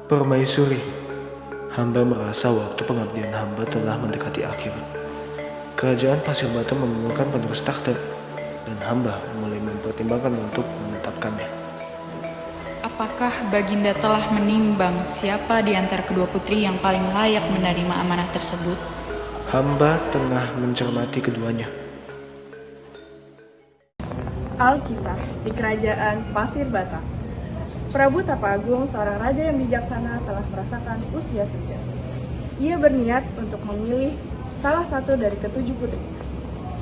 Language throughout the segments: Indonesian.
Permaisuri, hamba merasa waktu pengabdian hamba telah mendekati akhir. Kerajaan Pasir Batu memerlukan penerus takhta, dan hamba mulai mempertimbangkan untuk menetapkannya. Apakah Baginda telah menimbang siapa di antara kedua putri yang paling layak menerima amanah tersebut? Hamba tengah mencermati keduanya. Alkisah di Kerajaan Pasir Bata. Prabu Tapaagung, seorang raja yang bijaksana, telah merasakan usia senja. Ia berniat untuk memilih salah satu dari ketujuh putri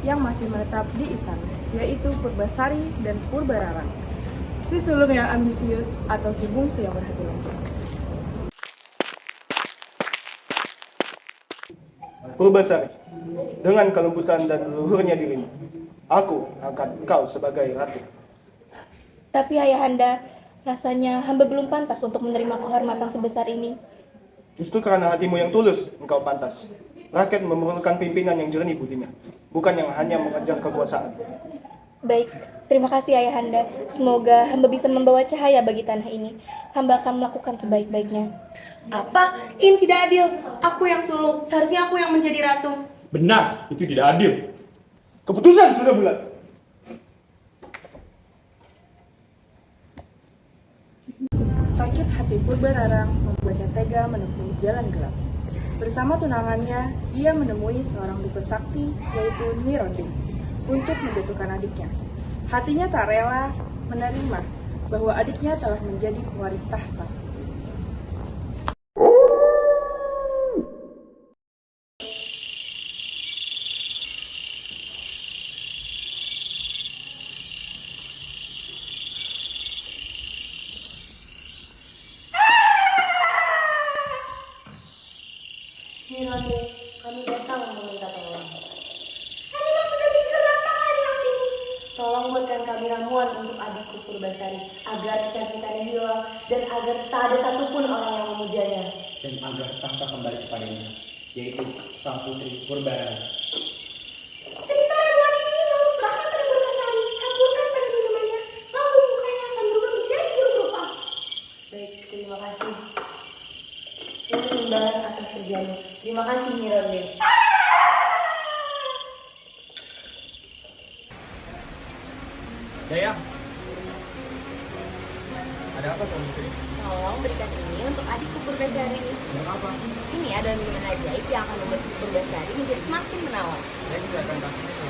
yang masih menetap di istana, yaitu Purbasari dan Purbararang, si sulung yang ambisius atau si bungsu yang berhati lembut. Purbasari, dengan kelembutan dan luhurnya dirimu, aku angkat engkau sebagai ratu. Tapi ayahanda, rasanya hamba belum pantas untuk menerima kehormatan sebesar ini. Justru karena hatimu yang tulus, engkau pantas. Rakyat memerlukan pimpinan yang jernih budinya, bukan yang hanya mengejar kekuasaan. Baik, terima kasih ayahanda. Semoga hamba bisa membawa cahaya bagi tanah ini. Hamba akan melakukan sebaik-baiknya. Apa? Ini tidak adil. Aku yang sulung, seharusnya aku yang menjadi ratu. Benar, itu tidak adil. Keputusan sudah bulat. Sakit hati Purbararang membuatnya tega menempuh jalan gelap. Bersama tunangannya, ia menemui seorang dukun sakti, yaitu Nyi Ronding, untuk menjatuhkan adiknya. Hatinya tak rela menerima bahwa adiknya telah menjadi pewaris tahta. Nyi Ronding, kami datang meminta tolong. Ada maksudnya tujuan apa datang sini? Tolong buatkan kami ramuan untuk adikku Purbasari, agar kecantikannya hilang dan agar tak ada satupun orang yang memujanya. Dan agar tahta kembali kepadanya, yaitu sang putri Purbarara. Ketika ramuan ini lalu serahkan pada Purbasari, campurkan pada minumannya, lalu mukanya akan berubah menjadi buruk rupa. Baik, terima kasih. Ini imbalan atas kerjamu. Terima kasih, Nyi Ronding. Dayang, ada apa Tuan Putri? Tolong berikan ini untuk adikku Purbasari. Untuk apa? Ini adalah minuman ajaib yang akan membuat Purbasari menjadi semakin menawan. Saya tidak akan kasih itu.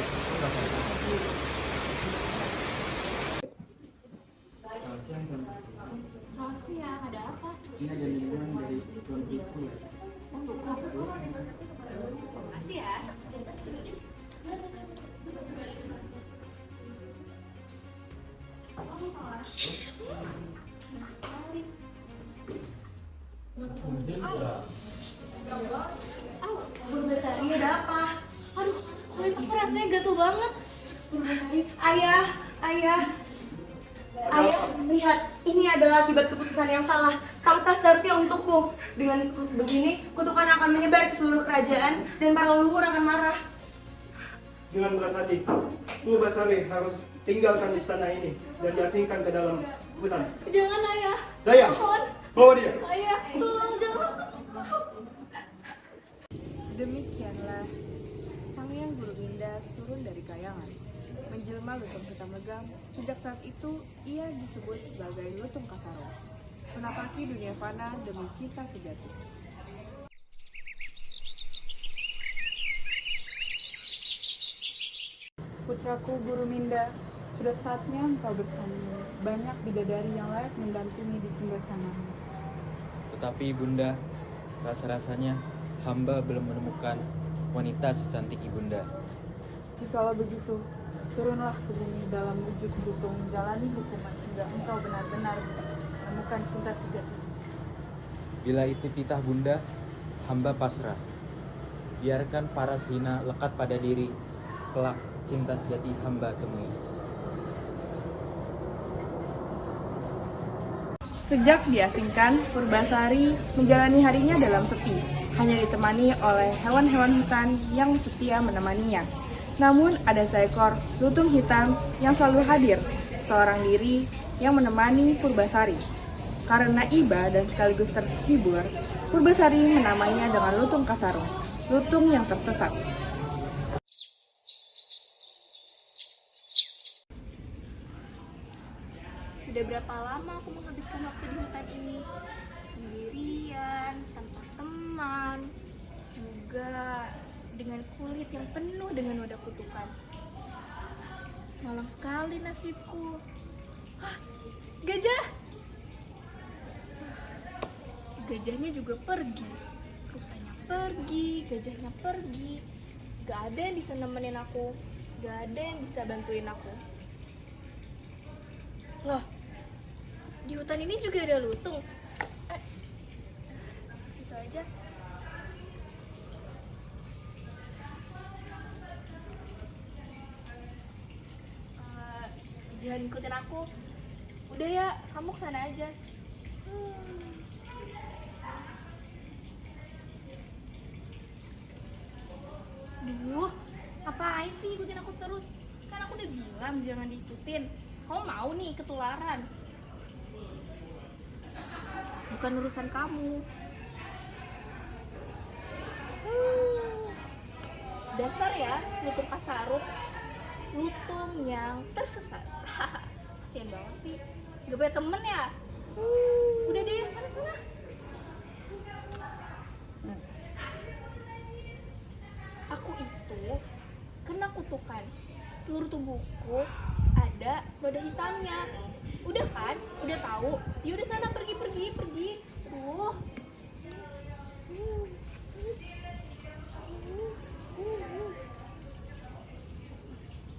Selamat siang Tuan Putri. Selamat siang, ada apa? Ini ada minuman dari Tuan Putri. Untuk apa? Makasih ya. Purbasari, ada apa? Aduh, kulit aku rasanya gatel banget. Purbasari, ayah. Ayah, lihat, ini adalah akibat keputusan yang salah. Tahta seharusnya untukku. Dengan begini, kutukan akan menyebar ke seluruh kerajaan dan para leluhur akan marah. Dengan berat hati, Purbasari harus tinggalkan istana ini dan diasingkan ke dalam hutan. Jangan ayah. Dayang, Mohon. bawa dia. Ayah, tolong jangan. Demikianlah Sang Hyang Gurubinda turun dari kayangan, menjelma lutung hitam legam. Sejak saat itu ia disebut sebagai Lutung Kasarwa, menapaki dunia fana demi cinta sejati. Putraku Guruminda, sudah saatnya engkau bersanding. Banyak bidadari yang layak mendampingi di singgasanamu. Tetapi Ibunda, rasa-rasanya hamba belum menemukan wanita secantik Ibunda. Jikalau begitu, turunlah ke bumi dalam wujud lutung menjalani hukuman hingga engkau benar-benar menemukan cinta sejati. Bila itu titah Bunda, hamba pasrah. Biarkan para sina lekat pada diri, kelak cinta sejati hamba temui. Sejak diasingkan, Purbasari menjalani harinya dalam sepi, hanya ditemani oleh hewan-hewan hutan yang setia menemaninya. Namun ada seekor lutung hitam yang selalu hadir, seorang diri yang menemani Purbasari. Karena iba dan sekaligus terhibur, Purbasari menamainya dengan lutung Kasarung, lutung yang tersesat. Sudah berapa lama aku menghabiskan waktu di hutan ini? Sendirian, tanpa teman, juga dengan kulit yang penuh dengan noda kutukan. Malang sekali nasibku. Hah, gajah! Gajahnya juga pergi, rusanya pergi, gajahnya pergi. Gak ada yang bisa nemenin aku, gak ada yang bisa bantuin aku. Loh, di hutan ini juga ada lutung. Situ aja. Jangan ikutin aku. Udah ya, kamu kesana aja. Duh, ngapain sih ikutin aku terus? Kan aku udah bilang jangan diikutin. Kamu mau nih ketularan. Bukan urusan kamu. Dasar ya, lutung Kasarung. Lutung yang tersesat. Kasian banget sih. Gak punya temen ya? Udah deh, sana-sana. Aku itu kena kutukan. Seluruh tubuhku ada noda hitamnya. Udah kan? Udah tahu? Ya udah sana pergi. Tuh.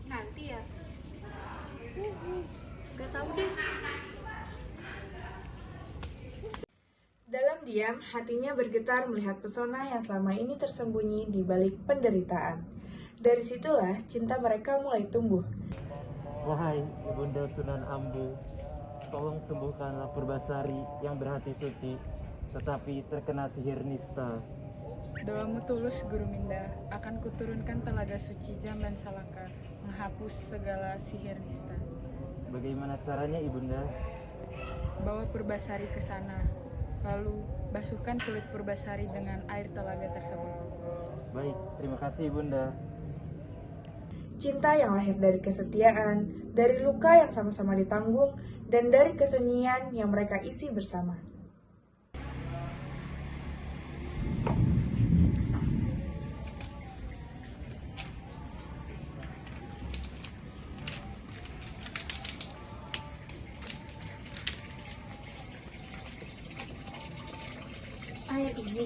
Nanti ya. Gak tahu deh. Dalam diam, hatinya bergetar melihat pesona yang selama ini tersembunyi di balik penderitaan. Dari situlah cinta mereka mulai tumbuh. Wahai Ibunda Sunan Ambu, tolong sembuhkanlah Purbasari yang berhati suci, tetapi terkena sihir nista. Doamu tulus, Guru Minda. Akan kuturunkan telaga suci Jamban Salaka, menghapus segala sihir nista. Bagaimana caranya, Ibunda? Bawa Purbasari ke sana, lalu basuhkan kulit Purbasari dengan air telaga tersebut. Baik, terima kasih, Ibunda. Cinta yang lahir dari kesetiaan, dari luka yang sama-sama ditanggung, dan dari kesunyian yang mereka isi bersama. Air ini.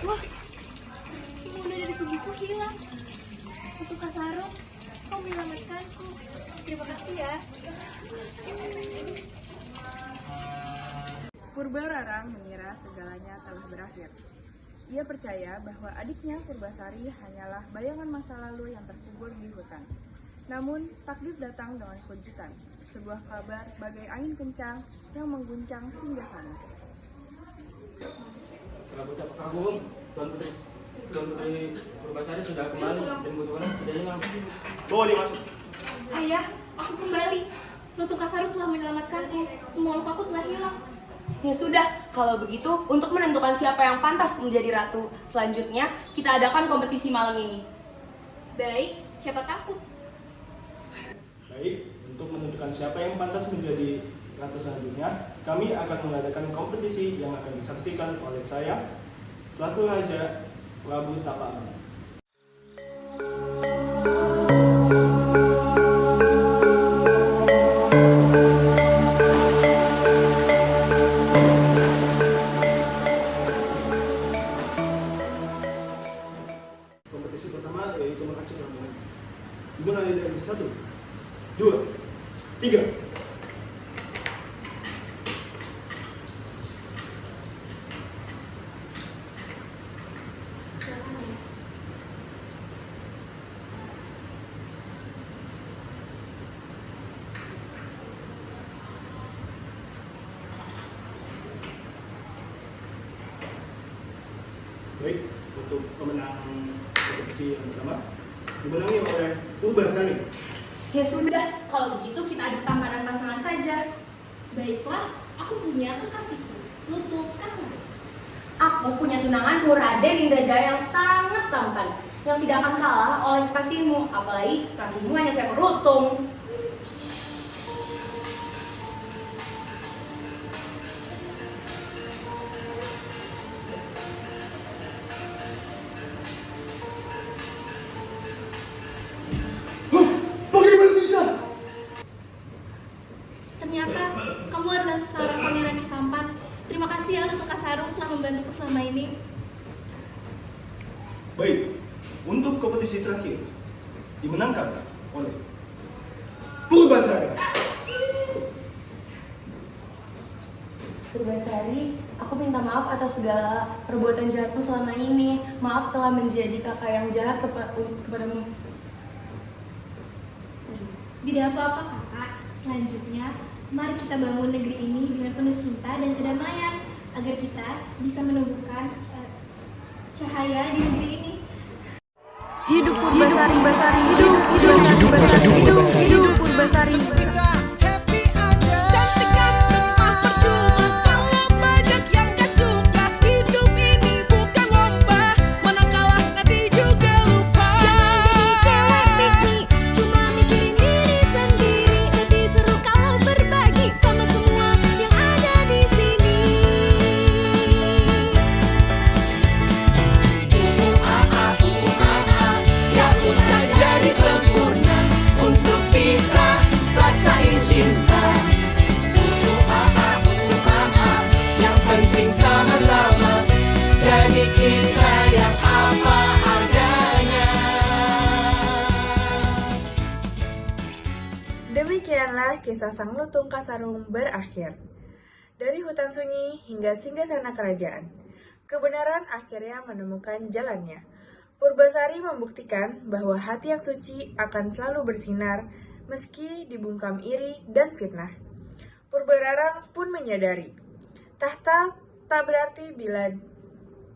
Wah, semua dari tubuhku hilang. Lutung Kasarung, kau menyelamatkanku. Terima kasih ya. Purbararang mengira segalanya telah berakhir. Ia percaya bahwa adiknya Purbasari hanyalah bayangan masa lalu yang terkubur di hutan. Namun, takdir datang dengan kejutan. Sebuah kabar bagai angin kencang yang mengguncang Singgasana. Prabu Cakra Agung, Tuan Putri Purbasari sudah kembali dan kebutuhan sudah hilang. Bawa dia masuk. Ayah, aku kembali. Lutung Kasarung telah menyelamatkanku. Semua lukaku telah hilang. Ya sudah, kalau begitu untuk menentukan siapa yang pantas menjadi ratu selanjutnya, kita adakan kompetisi malam ini. Baik, siapa takut? Baik, untuk menentukan siapa yang pantas menjadi ratu selanjutnya, kami akan mengadakan kompetisi yang akan disaksikan oleh saya selaku Raja Prabu Tapak Agung. Kompetisi pertama yaitu mengacung rambut. Dimulai dari 1, 2, 3. Baik, untuk pemenang kompetisi yang pertama dimenangi oleh Purbasari. Ya sudah, kalau begitu kita adu tampanan pasangan saja. Baiklah, aku punya kekasihku, Lutung Kasar. Aku punya tunanganku Raden Indrajaya yang sangat tampan, yang tidak akan kalah oleh kekasihmu, apalagi kekasihmu hanya seekor lutung. Bagaimana bisa? Ternyata kamu adalah seorang pangeran yang tampan. Terima kasih ya Lutung Kasarung telah membantuku selama ini. Baik, untuk kompetisi terakhir dimenangkan oleh Purbasari. Purbasari, aku minta maaf atas segala perbuatan jahatku selama ini. Maaf telah menjadi kakak yang jahat kepadamu. Tidak apa-apa kakak. Selanjutnya, mari kita bangun negeri ini dengan penuh cinta dan kedamaian agar kita bisa menumbuhkan cahaya di negeri ini. Hidup Purbasari, hidup Purbasari, hidup Purbasari. Demikianlah kisah Sang Lutung Kasarung berakhir. Dari hutan sunyi hingga singgasana kerajaan, kebenaran akhirnya menemukan jalannya. Purbasari membuktikan bahwa hati yang suci akan selalu bersinar meski dibungkam iri dan fitnah. Purbararang pun menyadari, tahta tak berarti bila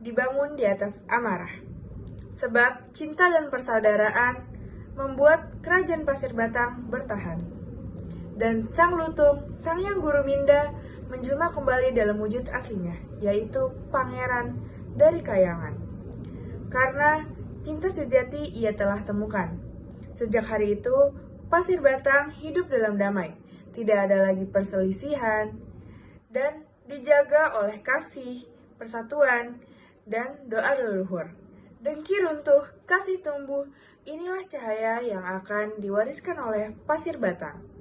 dibangun di atas amarah. Sebab cinta dan persaudaraan membuat kerajaan Pasir Batang bertahan. Dan Sang Lutung, sang yang guru Minda, menjelma kembali dalam wujud aslinya, yaitu pangeran dari Kayangan. Karena cinta sejati ia telah temukan. Sejak hari itu, Pasir Batang hidup dalam damai. Tidak ada lagi perselisihan, dan dijaga oleh kasih, persatuan, dan doa leluhur. Dengki runtuh, kasih tumbuh, inilah cahaya yang akan diwariskan oleh Pasir Batang.